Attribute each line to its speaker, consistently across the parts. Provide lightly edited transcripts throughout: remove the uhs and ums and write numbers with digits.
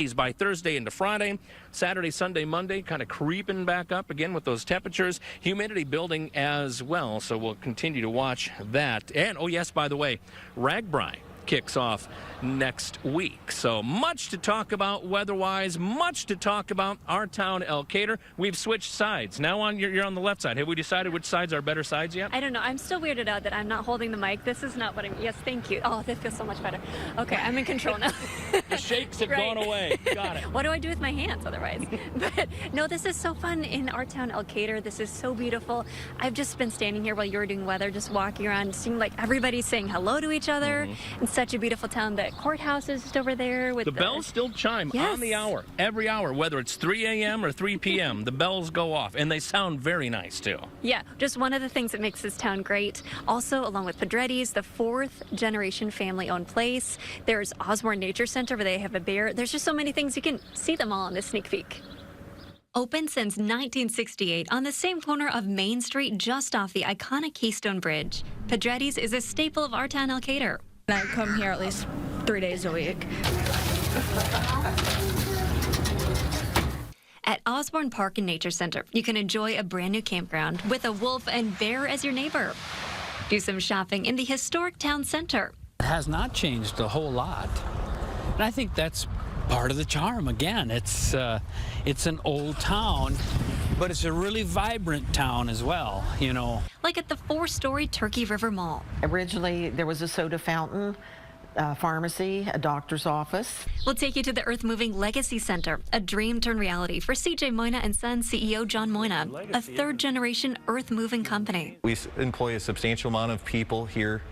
Speaker 1: by Thursday into Friday. Saturday, Sunday, Monday, kind of creeping back up again with those temperatures. Humidity building as well, so we'll continue to watch that. And, oh yes, by the way, Ragbri kicks off next week. So much to talk about weather-wise, much to talk about our town, Elkader. We've switched sides. Now you're on the left side. Have we decided which sides are better sides yet?
Speaker 2: I don't know. I'm still weirded out that I'm not holding the mic. This is not what I'm... Yes, thank you. Oh, that feels so much better. Okay, I'm in control now.
Speaker 1: The shakes have gone away. Got it.
Speaker 2: What do I do with my hands otherwise? But no, this is so fun in our town, Elkader. This is so beautiful. I've just been standing here while you were doing weather, just walking around, seeing like everybody saying hello to each other. It's such a beautiful town. The courthouse is just over there with
Speaker 1: the bells still chime on the hour, every hour, whether it's 3 a.m. or 3 p.m. The bells go off, and they sound very nice too.
Speaker 2: Yeah, just one of the things that makes this town great. Also, along with Pedretti's, the 4th generation family-owned place. There's Osborne Nature Center where they have a bear. There's just so many things. You can see them all in this sneak peek. Open since 1968 on the same corner of Main Street, just off the iconic Keystone Bridge, Pedretti's is a staple of our town, Elkader.
Speaker 3: I come here at least 3 days a week.
Speaker 2: At Osborne Park and Nature Center, you can enjoy a brand new campground with a wolf and bear as your neighbor. Do some shopping in the historic town center.
Speaker 4: It has not changed a whole lot. And I think that's part of the charm. Again, it's an old town, but it's a really vibrant town as well, you know.
Speaker 2: Like at the 4-story Turkey River Mall.
Speaker 5: Originally, there was a soda fountain, a pharmacy, a doctor's office.
Speaker 2: We'll take you to the Earth Moving Legacy Center, a dream turned reality for C.J. Moyna and Sons CEO John Moyna, a 3rd-generation Earth Moving company.
Speaker 6: We employ a substantial amount of people here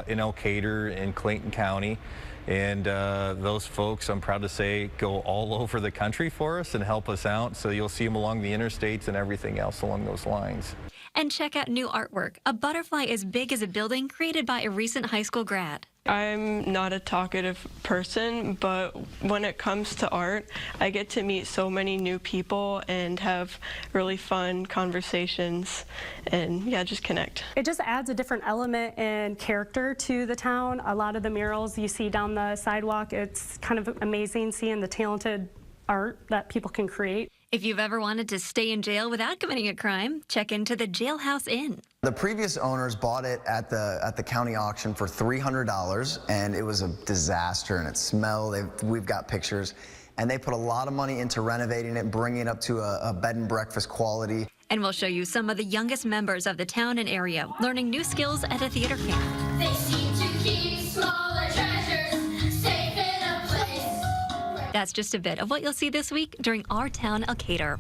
Speaker 6: in Elkader and Clayton County. And those folks, I'm proud to say, go all over the country for us and help us out. So you'll see them along the interstates and everything else along those lines.
Speaker 2: And check out new artwork, a butterfly as big as a building created by a recent high school grad.
Speaker 7: I'm not a talkative person, but when it comes to art, I get to meet so many new people and have really fun conversations and, yeah, just connect.
Speaker 8: It just adds a different element and character to the town. A lot of the murals you see down the sidewalk, it's kind of amazing seeing the talented art that people can create.
Speaker 2: If you've ever wanted to stay in jail without committing a crime, check into the Jailhouse Inn.
Speaker 9: The previous owners bought it at the county auction for $300, and it was a disaster, and it smelled. We've got pictures, and they put a lot of money into renovating it, bringing it up to a bed and breakfast quality.
Speaker 2: And we'll show you some of the youngest members of the town and area learning new skills at a theater camp.
Speaker 10: They seem to keep smaller treasures safe in a place.
Speaker 2: That's just a bit of what you'll see this week during our town, Elkader.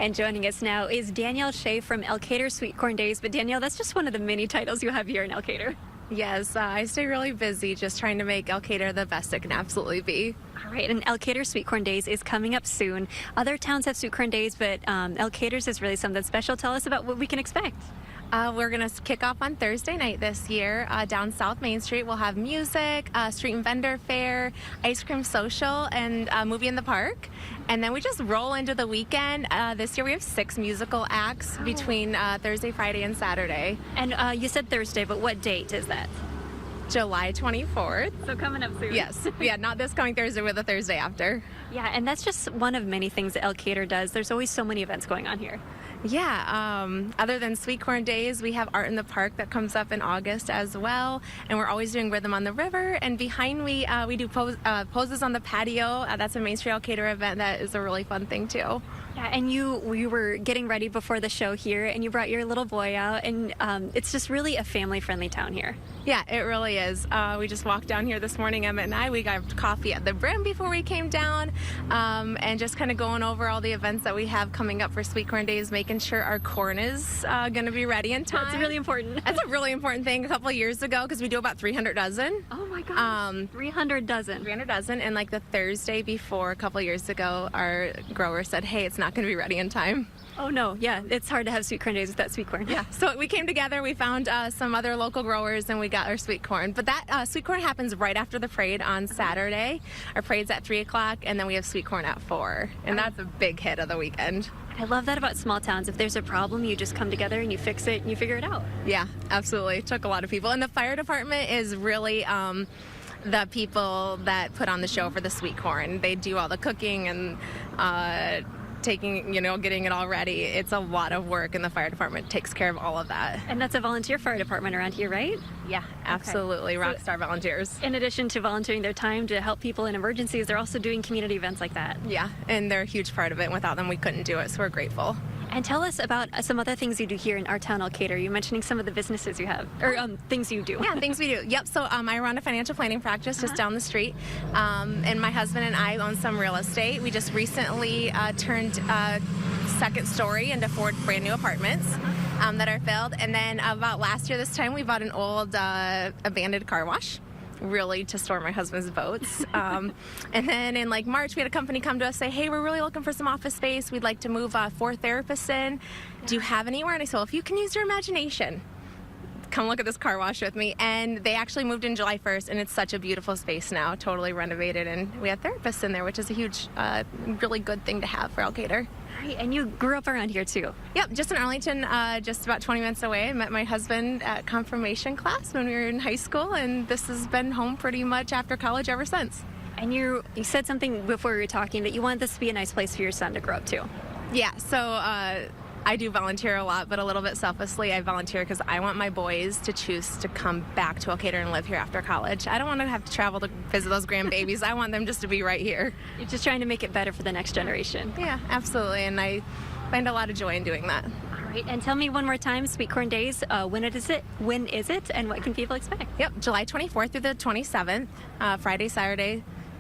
Speaker 2: And joining us now is Danielle Shea from Elkader Sweet Corn Days. But Danielle, that's just one of the many titles you have here in Elkader.
Speaker 11: Yes, I stay really busy just trying to make Elkader the best it can absolutely be.
Speaker 2: All right, and Elkader Sweet Corn Days is coming up soon. Other towns have Sweet Corn Days, but Elkader's is really something special. Tell us about what we can expect.
Speaker 11: We're going to kick off on Thursday night this year. Down South Main Street, we'll have music, street and vendor fair, ice cream social, and movie in the park. And then we just roll into the weekend. This year we have 6 musical acts between Thursday, Friday, and Saturday.
Speaker 2: And you said Thursday, but what date is that?
Speaker 11: July 24th.
Speaker 2: So coming up soon.
Speaker 11: Yes. Yeah, not this coming Thursday, but the Thursday after.
Speaker 2: Yeah, and that's just one of many things that Elkader does. There's always so many events going on here.
Speaker 11: Yeah, other than Sweet Corn Days, we have Art in the Park that comes up in August as well, and we're always doing Rhythm on the River, and behind we do poses on the patio. That's a Main Street Elkader event that is a really fun thing too.
Speaker 2: Yeah, and we were getting ready before the show here, and you brought your little boy out, and it's just really a family-friendly town here.
Speaker 11: Yeah, it really is. We just walked down here this morning, Emma and I. We got coffee at the Brim before we came down, and just kind of going over all the events that we have coming up for Sweet Corn Days, making sure our corn is going to be ready in time.
Speaker 2: That's really important.
Speaker 11: That's a really important thing. A couple of years ago, because we do about 300 dozen.
Speaker 2: Oh my gosh, 300 dozen.
Speaker 11: 300 dozen, and like the Thursday before, a couple of years ago, our grower said, hey, it's not going to be ready in time.
Speaker 2: Oh no, yeah, it's hard to have sweet corn days without sweet corn.
Speaker 11: Yeah, so we came together, we found some other local growers, and we got our sweet corn. But that sweet corn happens right after the parade on Saturday. Our parade's at 3 o'clock, and then we have sweet corn at 4. And that's a big hit of the weekend.
Speaker 2: I love that about small towns. If there's a problem, you just come together and you fix it and you figure it out.
Speaker 11: Yeah, absolutely. It took a lot of people. And the fire department is really the people that put on the show for the sweet corn. They do all the cooking and getting it all ready. It's a lot of work, and the fire department takes care of all of that.
Speaker 2: And that's a volunteer fire department around here, right?
Speaker 11: Yeah, absolutely.
Speaker 2: Okay.
Speaker 11: Rockstar volunteers.
Speaker 2: In addition to volunteering their time to help people in emergencies, they're also doing community events like that.
Speaker 11: Yeah, and they're a huge part of it. Without them, we couldn't do it, so we're grateful.
Speaker 2: And tell us about some other things you do here in our town, Elkader. You're mentioning some of the businesses you have, or things you do.
Speaker 11: Yeah, things we do. Yep, so I run a financial planning practice just down the street, and my husband and I own some real estate. We just recently turned second story into 4 brand new apartments that are filled. And then about last year this time, we bought an old abandoned car wash, really to store my husband's boats. And then in like March, we had a company come to us say, hey, we're really looking for some office space. We'd like to move 4 therapists in. Do you have anywhere? And I said, well, if you can use your imagination, come look at this car wash with me. And they actually moved in July 1st, and it's such a beautiful space now, totally renovated. And we have therapists in there, which is a huge, really good thing to have for Elkader.
Speaker 2: Right, and you grew up around here too.
Speaker 11: Yep, just in Arlington, just about 20 minutes away. I met my husband at confirmation class when we were in high school, and this has been home pretty much after college ever since.
Speaker 2: And you said something before we were talking that you wanted this to be a nice place for your son to grow up to.
Speaker 11: Yeah, so I do volunteer a lot, but a little bit selfishly, I volunteer because I want my boys to choose to come back to Elkader and live here after college. I don't want to have to travel to visit those grandbabies. I want them just to be right here.
Speaker 2: You're just trying to make it better for the next generation.
Speaker 11: Yeah, absolutely, and I find a lot of joy in doing that.
Speaker 2: All right, and tell me one more time, Sweet Corn Days, when is it, and what can people expect?
Speaker 11: Yep, July 24th through the 27th,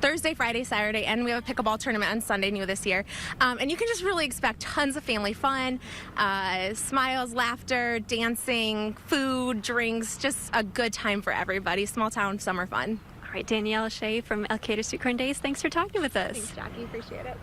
Speaker 11: Thursday, Friday, Saturday, and we have a pickleball tournament on Sunday new this year. And you can just really expect tons of family fun, smiles, laughter, dancing, food, drinks, just a good time for everybody. Small town summer fun.
Speaker 2: All right, Danielle Shea from Elkader Sweet Corn Days, thanks for talking with us.
Speaker 11: Thanks, Jackie. Appreciate it.